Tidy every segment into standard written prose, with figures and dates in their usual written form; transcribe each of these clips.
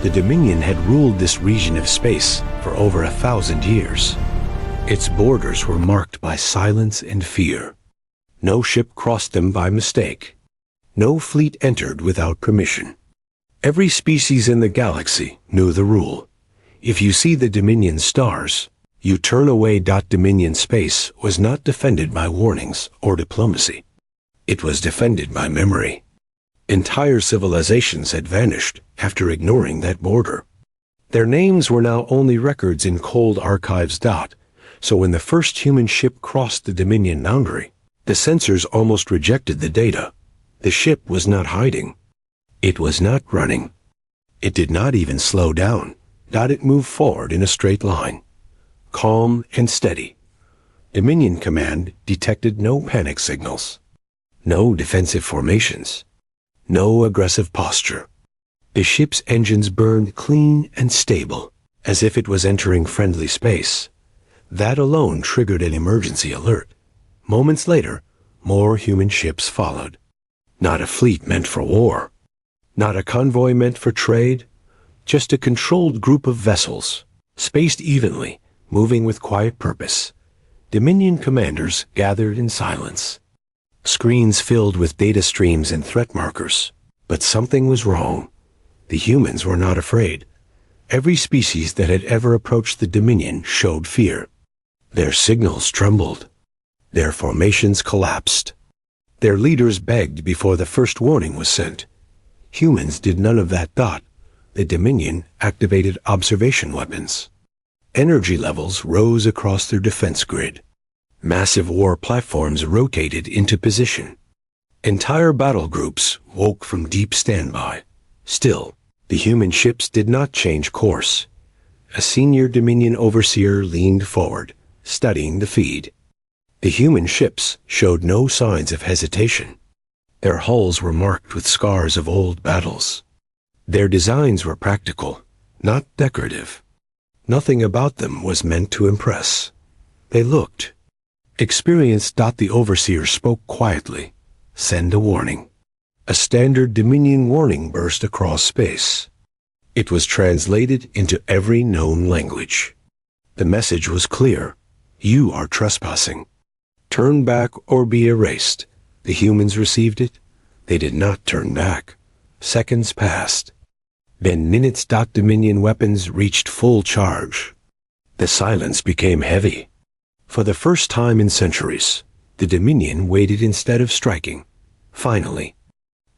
The Dominion had ruled this region of space for over 1,000 years. Its borders were marked by silence and fear. No ship crossed them by mistake. No fleet entered without permission. Every species in the galaxy knew the rule. If you see the Dominion stars, you turn away. Dominion space was not defended by warnings or diplomacy. It was defended by memory. Entire civilizations had vanished after ignoring that border. Their names were now only records in cold archives. So when the first human ship crossed the Dominion boundary, the sensors almost rejected the data. The ship was not hiding. It was not running. It did not even slow down. It moved forward in a straight line, calm and steady. Dominion Command detected no panic signals, no defensive formations, no aggressive posture. The ship's engines burned clean and stable, as if it was entering friendly space. That alone triggered an emergency alert. Moments later, more human ships followed. Not a fleet meant for war. Not a convoy meant for trade. Just a controlled group of vessels, spaced evenly, moving with quiet purpose. Dominion commanders gathered in silence. Screens filled with data streams and threat markers. But something was wrong. The humans were not afraid. Every species that had ever approached the Dominion showed fear. Their signals trembled. Their formations collapsed. Their leaders begged before the first warning was sent. Humans did none of that. The Dominion activated observation weapons. Energy levels rose across their defense grid. Massive war platforms rotated into position. Entire battle groups woke from deep standby. Still, the human ships did not change course. A senior Dominion overseer leaned forward, studying the feed. The human ships showed no signs of hesitation. Their hulls were marked with scars of old battles. Their designs were practical, not decorative. Nothing about them was meant to impress. They looked experienced. The overseer spoke quietly. Send a warning. A standard Dominion warning burst across space. It was translated into every known language. The message was clear. You are trespassing. Turn back or be erased. The humans received it. They did not turn back. Seconds passed. Then minutes. Dominion weapons reached full charge. The silence became heavy. For the first time in centuries, the Dominion waited instead of striking. Finally,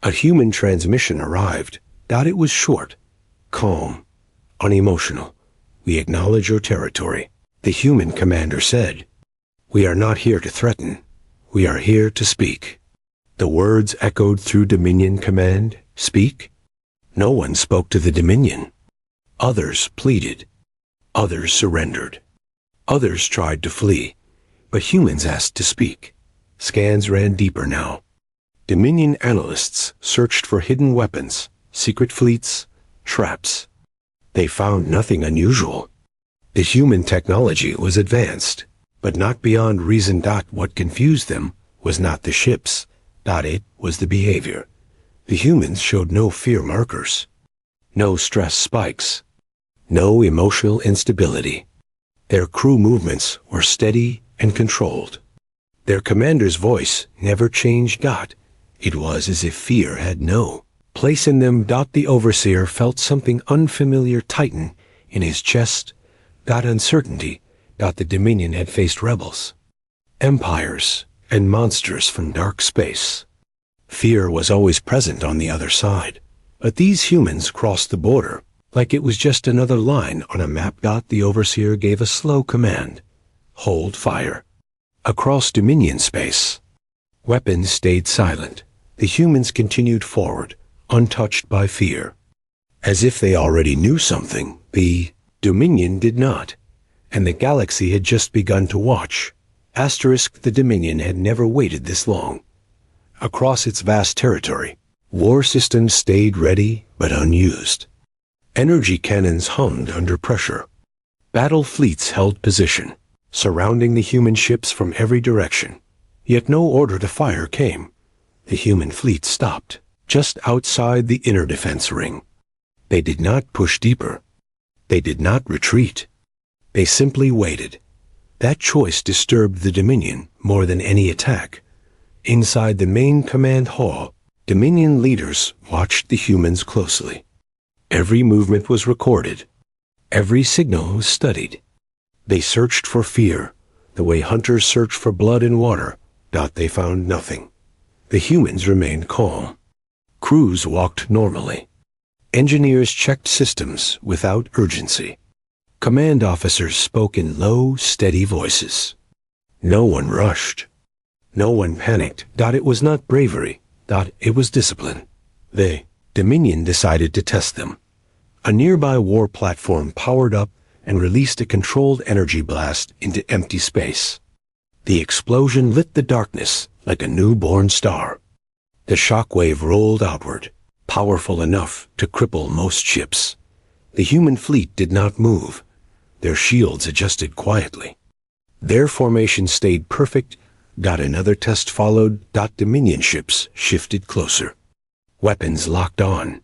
a human transmission arrived. It was short, calm, unemotional. We acknowledge your territory, the human commander said. We are not here to threaten. We are here to speak. The words echoed through Dominion Command. Speak? No one spoke to the Dominion. Others pleaded. Others surrendered. Others tried to flee, but humans asked to speak. Scans ran deeper now. Dominion analysts searched for hidden weapons, secret fleets, traps. They found nothing unusual. The human technology was advanced, but not beyond reason. What confused them was not the ships. It was the behavior. The humans showed no fear markers, no stress spikes, no emotional instability. Their crew movements were steady and controlled. Their commander's voice never changed. It was as if fear had no place in them. The overseer felt something unfamiliar tighten in his chest. Uncertainty. The Dominion had faced rebels, empires, and monsters from dark space. Fear was always present on the other side, but these humans crossed the border like it was just another line on a map. The overseer gave a slow command. Hold fire. Across Dominion space, weapons stayed silent. The humans continued forward, untouched by fear. As if they already knew something, the Dominion did not, and the galaxy had just begun to watch. The Dominion had never waited this long. Across its vast territory, war systems stayed ready but unused. Energy cannons hummed under pressure. Battle fleets held position, surrounding the human ships from every direction. Yet no order to fire came. The human fleet stopped, just outside the inner defense ring. They did not push deeper. They did not retreat. They simply waited. That choice disturbed the Dominion more than any attack. Inside the main command hall, Dominion leaders watched the humans closely. Every movement was recorded. Every signal was studied. They searched for fear, the way hunters search for blood in water. They found nothing. The humans remained calm. Crews walked normally. Engineers checked systems without urgency. Command officers spoke in low, steady voices. No one rushed. No one panicked. It was not bravery. It was discipline. Dominion decided to test them. A nearby war platform powered up and released a controlled energy blast into empty space. The explosion lit the darkness like a newborn star. The shockwave rolled outward, powerful enough to cripple most ships. The human fleet did not move. Their shields adjusted quietly. Their formation stayed perfect. Another test followed. Dominion ships shifted closer. Weapons locked on.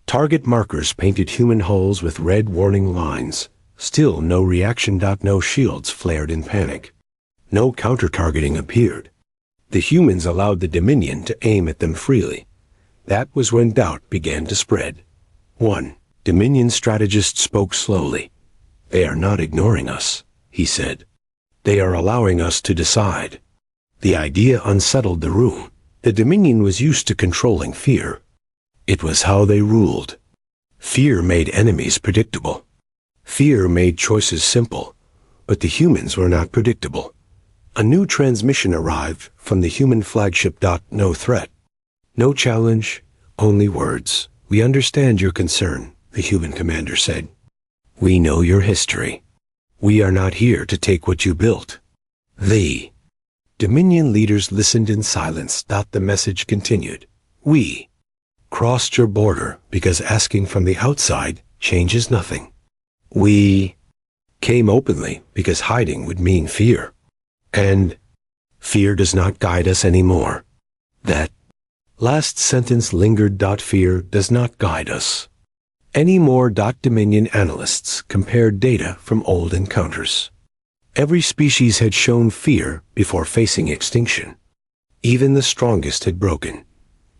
Target markers painted human hulls with red warning lines. Still no reaction. No shields flared in panic. No counter-targeting appeared. The humans allowed the Dominion to aim at them freely. That was when doubt began to spread. One Dominion strategist spoke slowly. "They are not ignoring us," he said. "They are allowing us to decide." The idea unsettled the room. The Dominion was used to controlling fear. It was how they ruled. Fear made enemies predictable. Fear made choices simple. But the humans were not predictable. A new transmission arrived from the human flagship. No threat. No challenge, only words. "We understand your concern," the human commander said. "We know your history. We are not here to take what you built." The Dominion leaders listened in silence. The message continued. "We crossed your border because asking from the outside changes nothing. We came openly because hiding would mean fear. And fear does not guide us anymore." That last sentence lingered. Fear does not guide us anymore. Dominion analysts compared data from old encounters. Every species had shown fear before facing extinction. Even the strongest had broken.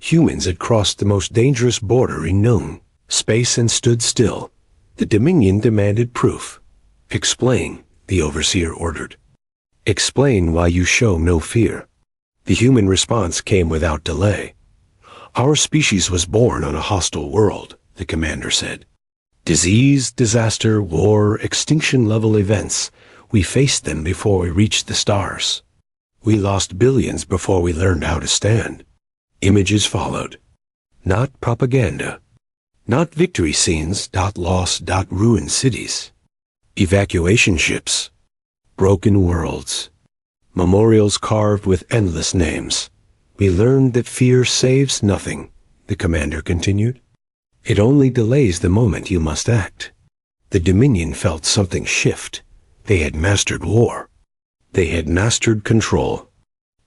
Humans had crossed the most dangerous border in known space and stood still. The Dominion demanded proof. "Explain," the overseer ordered. "Explain why you show no fear." The human response came without delay. "Our species was born on a hostile world," the commander said. "Disease, disaster, war, extinction-level events. We faced them before we reached the stars. We lost billions before we learned how to stand." Images followed. Not propaganda. Not victory scenes. Lost. Ruined cities. Evacuation ships. Broken worlds. Memorials carved with endless names. "We learned that fear saves nothing," the commander continued. "It only delays the moment you must act." The Dominion felt something shift. They had mastered war. They had mastered control.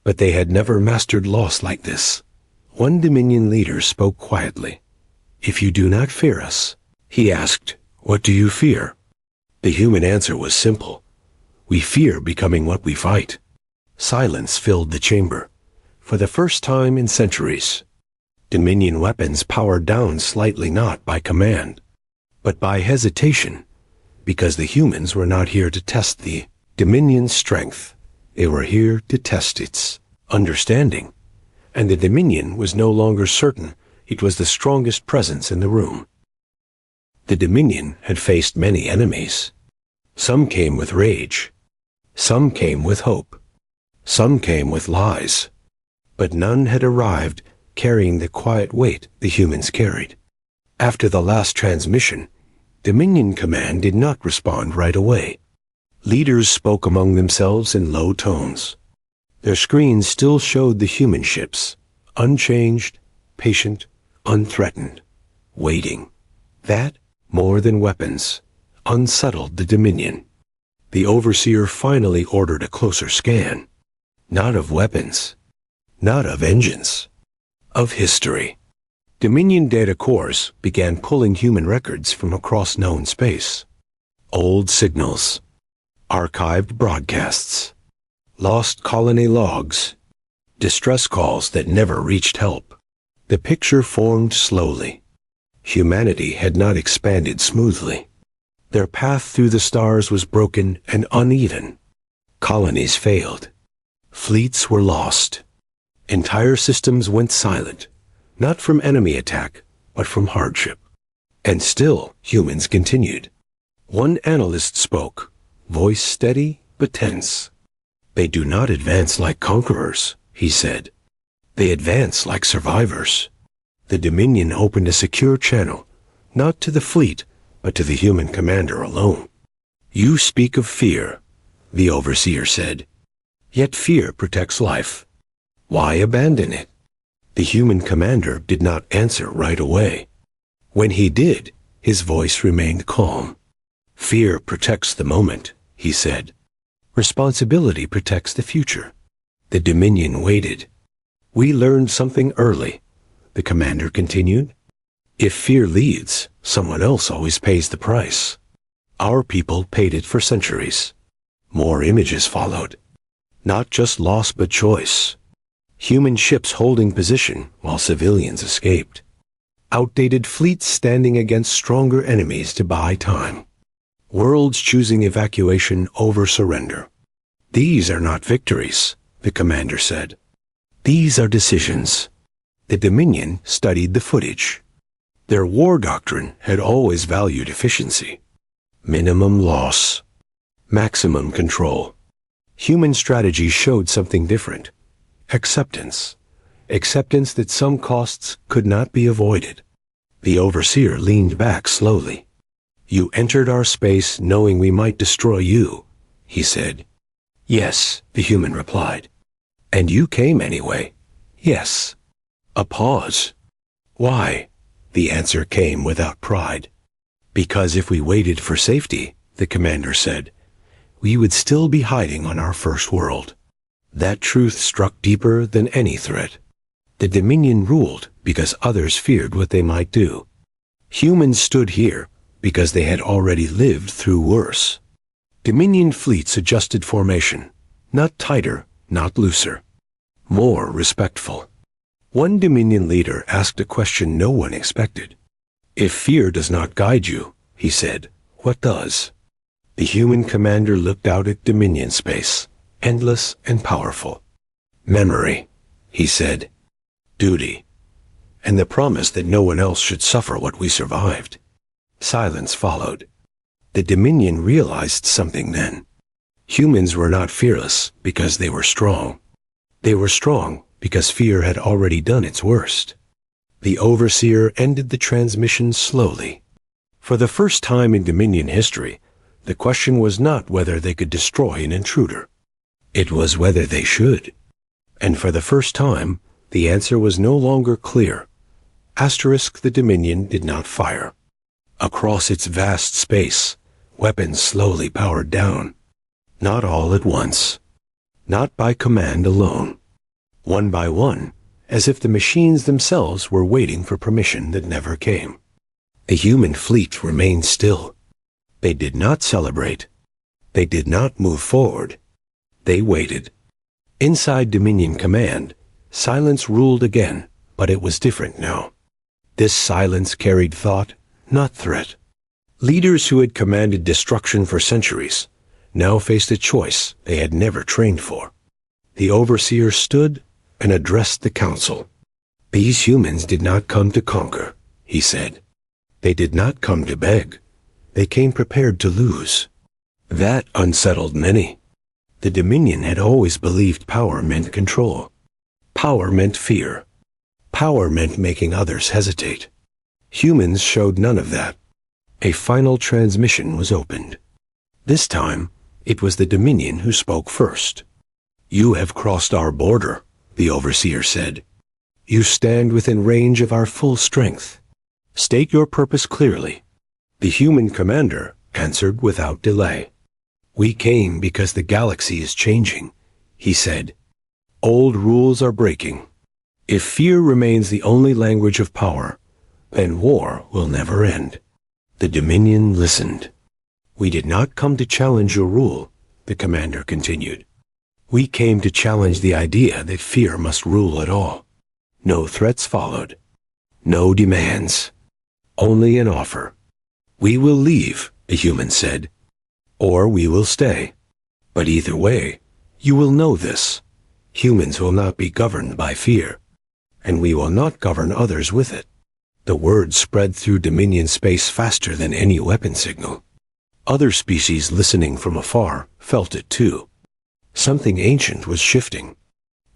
But they had never mastered loss like this. One Dominion leader spoke quietly. "If you do not fear us," he asked, "what do you fear?" The human answer was simple. "We fear becoming what we fight." Silence filled the chamber. For the first time in centuries, Dominion weapons powered down slightly, not by command, but by hesitation, because the humans were not here to test the Dominion's strength. They were here to test its understanding. And the Dominion was no longer certain it was the strongest presence in the room. The Dominion had faced many enemies. Some came with rage. Some came with hope. Some came with lies. But none had arrived carrying the quiet weight the humans carried. After the last transmission, Dominion Command did not respond right away. Leaders spoke among themselves in low tones. Their screens still showed the human ships, unchanged, patient, unthreatened, waiting. That, more than weapons, unsettled the Dominion. The overseer finally ordered a closer scan. Not of weapons, not of engines, of history. Dominion data cores began pulling human records from across known space. Old signals, archived broadcasts, lost colony logs, distress calls that never reached help. The picture formed slowly. Humanity had not expanded smoothly. Their path through the stars was broken and uneven. Colonies failed. Fleets were lost. Entire systems went silent, not from enemy attack, but from hardship. And still, humans continued. One analyst spoke, voice steady but tense. "They do not advance like conquerors," he said. "They advance like survivors." The Dominion opened a secure channel, not to the fleet, but to the human commander alone. "You speak of fear," the overseer said. "Yet fear protects life. Why abandon it?" The human commander did not answer right away. When he did, his voice remained calm. "Fear protects the moment," he said. "Responsibility protects the future." The Dominion waited. "We learned something early," the commander continued. "If fear leads, someone else always pays the price. Our people paid it for centuries. More images followed. Not just loss but choice. Human ships holding position while civilians escaped. Outdated fleets standing against stronger enemies to buy time. Worlds choosing evacuation over surrender. "These are not victories," the commander said. "These are decisions." The Dominion studied the footage. Their war doctrine had always valued efficiency. Minimum loss. Maximum control. Human strategy showed something different. Acceptance. Acceptance that some costs could not be avoided. The overseer leaned back slowly. "You entered our space knowing we might destroy you," he said. "Yes," the human replied. "And you came anyway." "Yes." A pause. "Why?" The answer came without pride. "Because if we waited for safety," the commander said, "we would still be hiding on our first world." That truth struck deeper than any threat. The Dominion ruled because others feared what they might do. Humans stood here because they had already lived through worse. Dominion fleets adjusted formation, not tighter, not looser. More respectful. One Dominion leader asked a question no one expected. "If fear does not guide you," he said, "what does?" The human commander looked out at Dominion space, endless and powerful. "Memory," he said. "Duty. And the promise that no one else should suffer what we survived." Silence followed. The Dominion realized something then. Humans were not fearless because they were strong. They were strong because fear had already done its worst. The overseer ended the transmission slowly. For the first time in Dominion history, the question was not whether they could destroy an intruder. It was whether they should. And for the first time, the answer was no longer clear. Asterisk the Dominion did not fire. Across its vast space, weapons slowly powered down. Not all at once. Not by command alone. One by one, as if the machines themselves were waiting for permission that never came. The human fleet remained still. They did not celebrate. They did not move forward. They waited. Inside Dominion Command, silence ruled again, but it was different now. This silence carried thought, not threat. Leaders who had commanded destruction for centuries now faced a choice they had never trained for. The overseer stood and addressed the council. "These humans did not come to conquer," he said. "They did not come to beg. They came prepared to lose." That unsettled many. The Dominion had always believed power meant control. Power meant fear. Power meant making others hesitate. Humans showed none of that. A final transmission was opened. This time, it was the Dominion who spoke first. "You have crossed our border," the overseer said. "You stand within range of our full strength. State your purpose clearly." The human commander answered without delay. "We came because the galaxy is changing," he said. "Old rules are breaking. If fear remains the only language of power, then war will never end. The Dominion listened. We did not come to challenge your rule, the commander continued. We came to challenge the idea that fear must rule at all. No threats followed. No demands. Only an offer. We will leave, a human said. Or we will stay. But either way, you will know this. Humans will not be governed by fear. And we will not govern others with it. The word spread through Dominion space faster than any weapon signal. Other species listening from afar felt it too. Something ancient was shifting.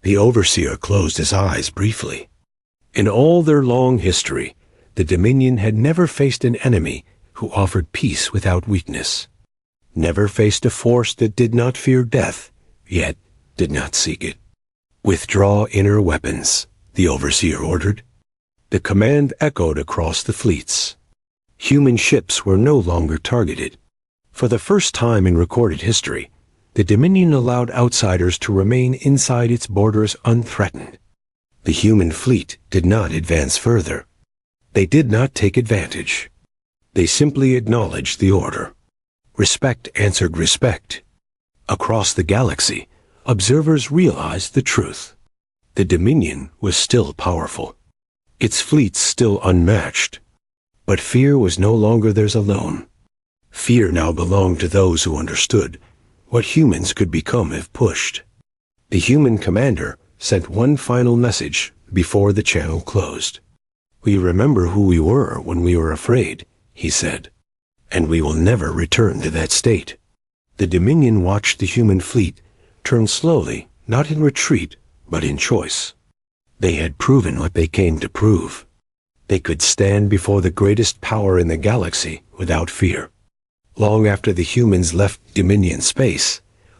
The overseer closed his eyes briefly. In all their long history, the Dominion had never faced an enemy who offered peace without weakness. Never faced a force that did not fear death, yet did not seek it. Withdraw inner weapons, the overseer ordered. The command echoed across the fleets. Human ships were no longer targeted. For the first time in recorded history, the Dominion allowed outsiders to remain inside its borders unthreatened. The human fleet did not advance further. They did not take advantage. They simply acknowledged the order. Respect answered respect. Across the galaxy, observers realized the truth. The Dominion was still powerful. Its fleets still unmatched. But fear was no longer theirs alone. Fear now belonged to those who understood what humans could become if pushed. The human commander sent one final message before the channel closed. We remember who we were when we were afraid, he said, and we will never return to that state. The Dominion watched the human fleet turn slowly, not in retreat, but in choice. They had proven what they came to prove. They could stand before the greatest power in the galaxy without fear. Long after the humans left Dominion space,